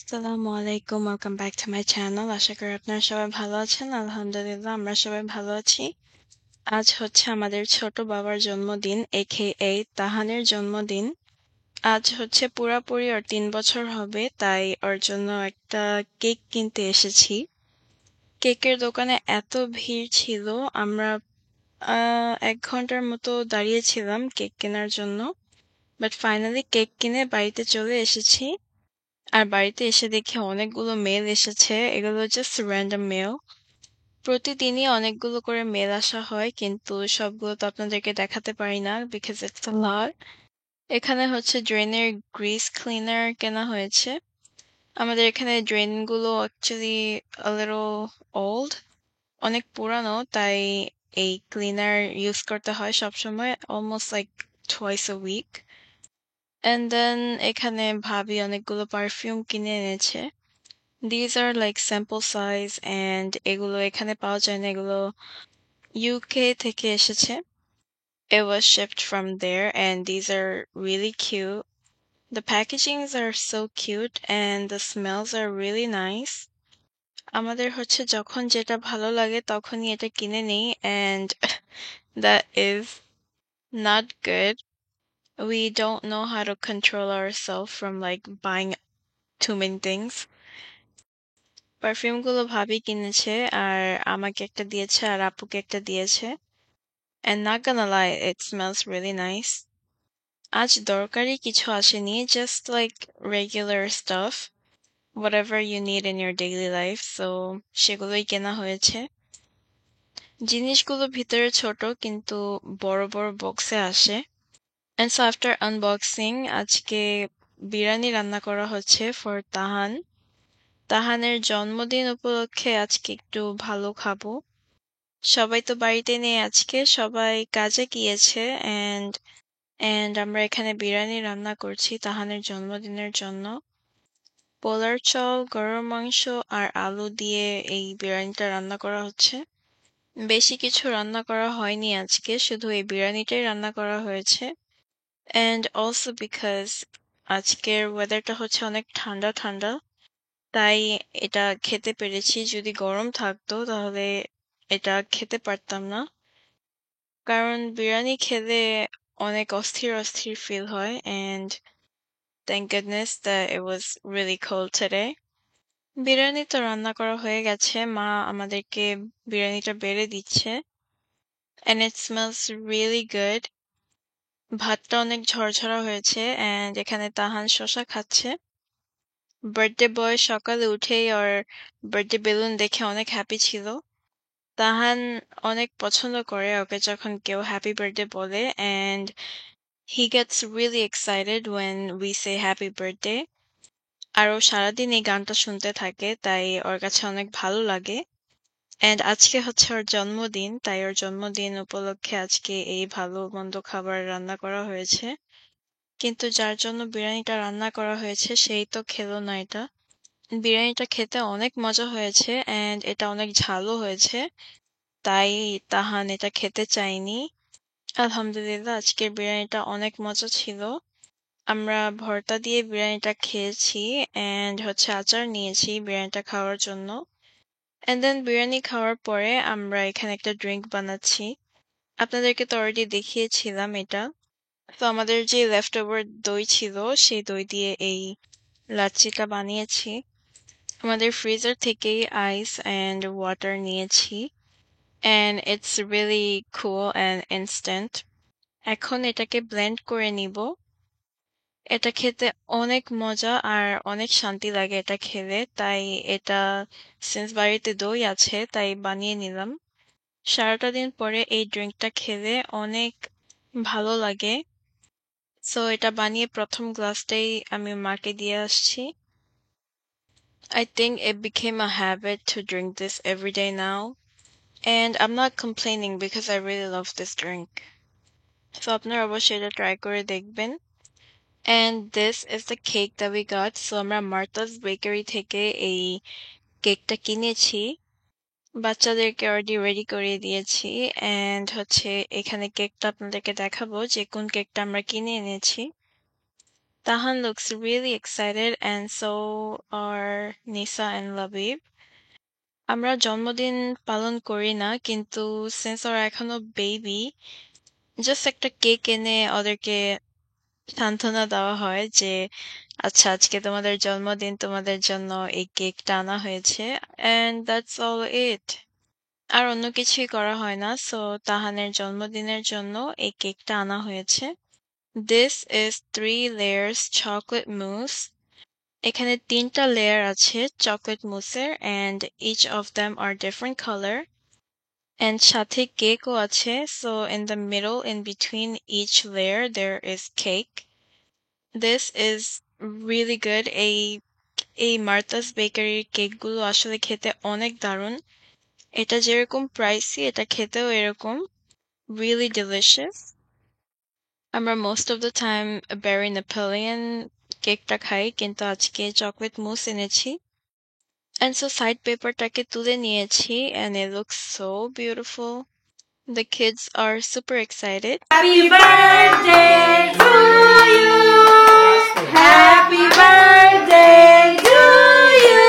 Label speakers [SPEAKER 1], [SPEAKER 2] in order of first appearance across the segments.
[SPEAKER 1] আসসালামু আলাইকুম। Welcome back to my channel. আশা করি আপনারা সবাই ভালো আছেন। আলহামদুলিল্লাহ আমরা সবাই ভালো আছি। আজ হচ্ছে আমাদের ছোট বাবার জন্মদিন AKA তাহানের জন্মদিন। আজ হচ্ছে পুরাপুরি ওর ৩ বছর হবে, তাই ওর জন্য একটা কেক কিনতে এসেছি। কেকের দোকানে এত ভিড় ছিল, আমরা ১ ঘন্টার মতো দাঁড়িয়েছিলাম কেক কেনার জন্য। বাট ফাইনালি কেক কিনে বাড়িতে চলে এসেছি। আর বাড়িতে এসে দেখি অনেকগুলো মেইল এসেছে। এগুলো জাস্ট র‍্যান্ডম মেইল। প্রতিদিনই অনেকগুলো করে মেইল আসা হয়, কিন্তু সবগুলো তো আপনাদেরকে দেখাতে পারি না বিকজ ইটস আ লট। এখানে হচ্ছে ড্রেনের গ্রিস ক্লিনার কেনা হয়েছে। আমাদের এখানে ড্রেনগুলো অ্যাকচুয়ালি a little old, অনেক পুরানো, তাই এই ক্লিনার ইউজ করতে হয় সবসময়, almost like twice a week. And then এখানে ভাবি অনেকগুলো পারফিউম কিনে এনেছে। These are like sample size and এগুলো এখানে পাওয়া যায় না, এগুলো UK থেকে এসেছে। It was shipped from there and these are really cute. The packagings are so cute and the smells are really nice. আমাদের হচ্ছে যখন যেটা ভালো লাগে তখনই এটা কিনে নিই and that is not good. We don't know how to control ourselves from like buying too many things. পারফিউমগুলো ভাবি কিনেছে আর আমাকে একটা দিয়েছে আর আপুকে একটা দিয়েছে। And not gonna lie, it smells really nice. আজ দরকারি কিছু আসেনি, just like regular stuff, whatever you need in your daily life. So সেগুলোই কেনা হয়েছে। জিনিসগুলো ভিতরে ছোট কিন্তু বড় বড় বক্সে আসে। And so after unboxing, আজকে বিরিয়ানি রান্না করা হচ্ছে for তাহান। তাহানের জন্মদিন উপলক্ষে আজকে একটু ভালো খাবো। সবাই তো বাড়িতে নেই আজকে, সবাই কাজে গিয়েছে and আমরা এখানে বিরিয়ানি রান্না করছি তাহানের জন্মদিনের জন্য। পোলার চাল, গরুর মাংস আর আলু দিয়ে এই বিরিয়ানিটা রান্না করা হচ্ছে। বেশি কিছু রান্না করা হয়নি আজকে, শুধু এই বিরিয়ানিটাই রান্না করা হয়েছে। And also because আজকের ওয়েদারটা হচ্ছে অনেক ঠান্ডা ঠান্ডা, তাই এটা খেতে পেরেছি। যদি গরম থাকতো তাহলে এটা খেতে পারতাম না। কারণ বিরিয়ানি খেলে অনেক অস্থির অস্থির ফিল হয় and thank goodness that it was really cold today. Biryani তো রান্না করা হয়ে গেছে, মা আমাদেরকে বিরিয়ানিটা বেড়ে দিচ্ছে and it smells really good. ভাতটা অনেক ঝরঝরা হয়েছে and এখানে তাহান শসা খাচ্ছে। বার্থডে বয় সকালে উঠেই ওর বার্থডে বেলুন দেখে অনেক হ্যাপি ছিল। তাহান অনেক পছন্দ করে ওকে যখন কেউ হ্যাপি বার্থডে বলে and he gets really excited when we say happy birthday. আর ও সারাদিন এই গানটা শুনতে থাকে, তাই ওর কাছে অনেক ভালো লাগে। And আজকে হচ্ছে ওর জন্মদিন, তাই ওর জন্মদিন উপলক্ষে আজকে এই ভালো মন্দ খাবার রান্না করা হয়েছে। কিন্তু যার জন্য বিরিয়ানিটা রান্না করা হয়েছে সেই তো খেলো না এটা। বিরিয়ানিটা খেতে অনেক মজা হয়েছে and এটা অনেক ঝালও হয়েছে, তাই তাহান এটা খেতে চায়নি। আলহামদুলিল্লাহ আজকের বিরিয়ানিটা অনেক মজা ছিল। আমরা ভর্তা দিয়ে বিরিয়ানিটা খেয়েছি and হচ্ছে আচার নিয়েছি বিরিয়ানিটা খাওয়ার জন্য। And then বিরিয়ানি খাওয়ার পরে আমরা এখানে একটা ড্রিঙ্ক বানাচ্ছি। আপনাদেরকে তো অলরেডি দেখিয়েছিলাম এটা। তো আমাদের যে লেফট ওভার দই ছিল সেই দই দিয়ে এই লাচ্ছিটা বানিয়েছি। আমাদের ফ্রিজার থেকেই আইস and ওয়াটার নিয়েছি and it's really cool and instant. এখন এটাকে ব্লেন্ড করে নিব। এটা খেতে অনেক মজা আর অনেক শান্তি লাগে এটা খেলে, তাই এটা সিন্স বাড়িতে দই আছে তাই বানিয়ে নিলাম। সারাটা দিন পরে এই ড্রিঙ্কটা খেলে অনেক ভালো লাগে। সো এটা বানিয়ে প্রথম গ্লাসটাই আমি মাকে দিয়ে আসছি। I think it became a habit to drink this every day now. And I'm not complaining because I really love this drink. So আপনারা অবশ্যই এটা ট্রাই করে দেখবেন। And this is the cake that we got. So আমরা মার্থাস bakery থেকে এই কেকটা কিনেছি। বাচ্চাদেরকে অলরেডি রেডি করিয়ে দিয়েছি and হচ্ছে এখানে কেকটা আপনাদেরকে দেখাবো যে কোন কেকটা আমরা কিনে এনেছি। Tahan looks really excited and so are Nisa and Labib. আমরা জন্মদিন পালন করি না কিন্তু since ওরা এখনো বেবি জাস্ট একটা কেক এনে ওদেরকে সান্ত্বনা দেওয়া হয় যে আচ্ছা আজকে তোমাদের জন্মদিন তোমাদের জন্য এই কেকটা আনা হয়েছে and that's all it আর অন্য কিছুই করা হয় না সো তাহানের জন্মদিনের জন্য এই কেকটা আনা হয়েছে this is 3 layers chocolate mousse এখানে 3টা লেয়ার আছে chocolate মুসের and each of them are different color and সাথে কেকও আছে so in the middle in between each layer there is cake this is really good এই মার্থাস বেকারির কেকগুলো আসলে খেতে অনেক দারুণ এটা যেরকম প্রাইসি এটা খেতেও এরকম really delicious আমরা most of the time berry Napoleon কেকটা খাই কিন্তু আজকে চকলেট মুস এনেছি and so side paperটাকে তুলে নিয়েছি and it looks so beautiful the kids are super excited
[SPEAKER 2] Happy birthday to you. Happy birthday to you.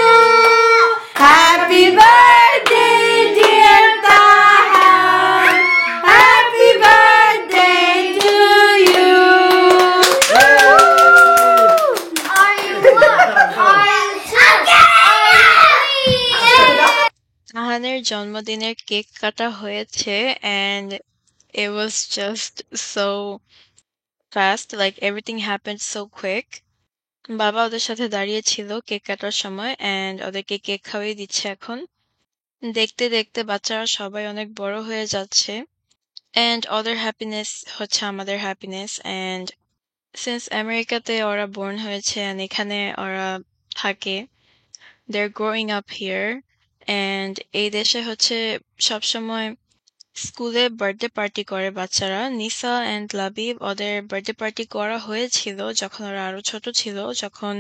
[SPEAKER 2] Happy birthday, dear Tahan. Happy birthday to you.
[SPEAKER 1] তাহানের জন্মদিনের cake কাটা হয়েছে and it was just so fast like everything happened so quick বাবা ওদের সাথে দাঁড়িয়ে ছিল cake কাটার সময় and ওদেরকে কেক খাওয়িয়ে দিচ্ছে এখন দেখতে দেখতে বাচ্চারা সবাই অনেক বড় হয়ে যাচ্ছে and ওদের হ্যাপিনেস হচ্ছে আমাদের হ্যাপিনেস and since আমেরিকাতে ওরা born হয়েছে and এখানে ওরা থাকে they're growing up here and এই দেশে হচ্ছে সবসময় স্কুলে বার্থডে পার্টি করে বাচ্চারা নিসা এন্ড লাবিব ওদের বার্থডে পার্টি করা হয়েছিল যখন ওরা আরো ছোট ছিল যখন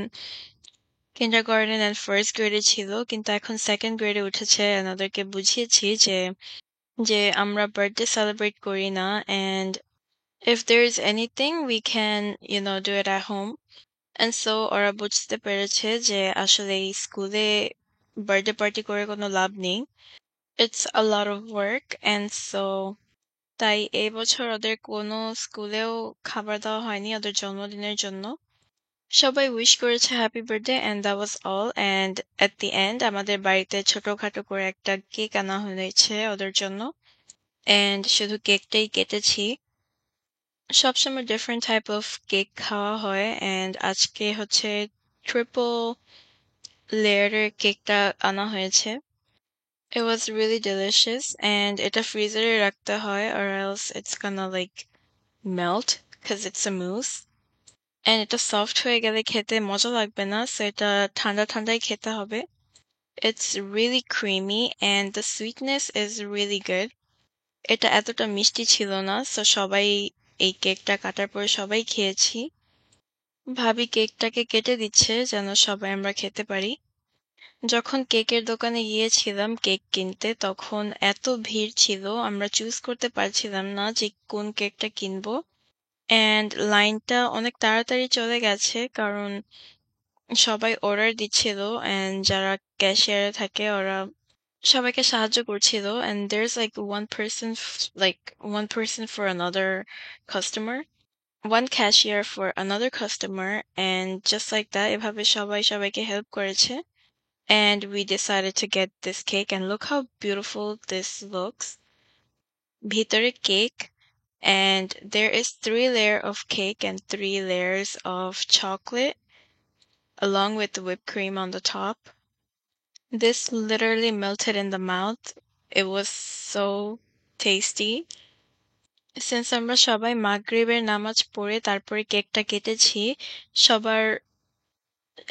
[SPEAKER 1] কিন্ডারগার্টেন এন্ড ফার্স্ট গ্রেডে ছিল কিন্তু এখন সেকেন্ড গ্রেডে উঠেছে and ওদেরকে বুঝিয়েছি যে আমরা বার্থডে সেলিব্রেট করি না and if there is anything we can do it at home and so ওরা বুঝতে পেরেছে যে আসলে এই স্কুলে বার্থডে পার্টি করে কোনো লাভ নেই it's a lot of work and so তাই এই বছর ওদের কোনো স্কুলেও খাবার দেওয়া হয়নি ওদের জন্মদিনের জন্য সবাই উইশ করেছে happy birthday and that was all and at the end আমাদের বাড়িতে ছোটখাটো করে একটা কেক আনা হয়েছে ওদের জন্য and শুধু কেকটাই কেটেছি সবসময় ডিফারেন্ট টাইপ অফ কেক খাওয়া হয় and আজকে হচ্ছে ট্রিপল লেয়ারের কেকটা আনা হয়েছে It was really delicious and এটা ফ্রিজারে রাখতে হয় or else it's gonna like melt because it's a mousse and এটা সফট হয়ে গেলে খেতে মজা লাগবে না so এটা ঠান্ডা ঠান্ডাই খেতে হবে It's really creamy and the sweetness is really good এটা এতটা মিষ্টি ছিল না so সবাই এই কেকটা কাটার পরে সবাই খেয়েছি ভাবি কেকটাকে কেটে দিচ্ছে যেন সবাই আমরা খেতে পারি যখন কেকের দোকানে গিয়েছিলাম কেক কিনতে তখন এত ভিড় ছিল আমরা চুজ করতে পারছিলাম না যে কোন কেকটা কিনবো and লাইনটা অনেক তাড়াতাড়ি চলে গেছে কারণ সবাই অর্ডার দিচ্ছিল and যারা ক্যাশিয়ারে থাকে ওরা সবাইকে সাহায্য করছিল and there's one person for another customer one cashier for another customer and just like that এভাবে সবাই সবাইকে হেল্প করেছে and we decided to get this cake and look how beautiful this looks ভিতরে cake and there is 3 layers of cake and 3 layers of chocolate along with the whipped cream on the top this literally melted in the mouth it was so tasty since আমরা সবাই মাগরিবের নামাজ পড়ে তারপরে কেকটা কেটেছি সবার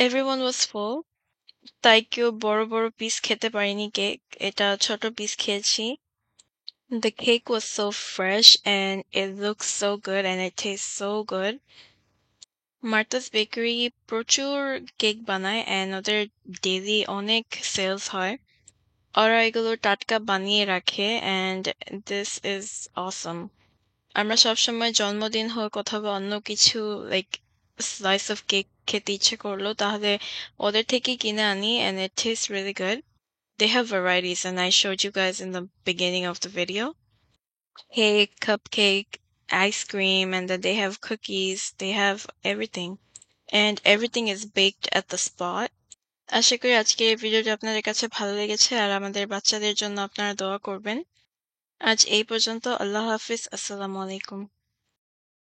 [SPEAKER 1] everyone was full তাই কেউ বড় বড় পিস খেতে পারিনি কেক এটা ছোট পিস খেয়েছি The cake was so fresh and it looks so good and it tastes so good. Martha's Bakery প্রচুর কেক বানায় and ওদের daily অনেক sales হয় ওরা এগুলো টাটকা বানিয়ে রাখে and this is awesome আমরা সবসময় জন্মদিন হোক অথবা অন্য কিছু like slice of cake খেতে ইচ্ছে করলো তাহলে ওদের থেকেই কিনে আনি and it tastes really good. They have varieties and I showed you guys in the beginning of the video. Cake, cupcake, ice cream, and then they have cookies. They have everything. And everything is baked at the spot. আশা করি আজকের এই ভিডিওটি আপনাদের কাছে ভালো লেগেছে আর আমাদের বাচ্চাদের জন্য আপনারা দোয়া করবেন। আজ এই পর্যন্ত। আল্লাহ হাফিজ। আসসালামু আলাইকুম।